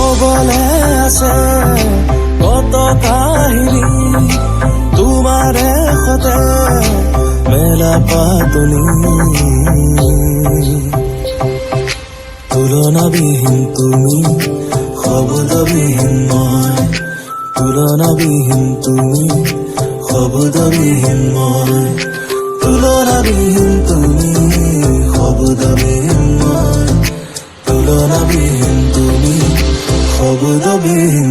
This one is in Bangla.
কবলে আছে কত কাহিনী তোমাৰে সতে মেলা পাতনি তুলনাবিহীন তুমি শব্দবিহীন মই তুলনাবিহীন তুমি শব্দবিহীন মই তুলনাবিহীন তুমি শব্দবিহীন মই তুলনাবিহীন তুমি শব্দবিহীন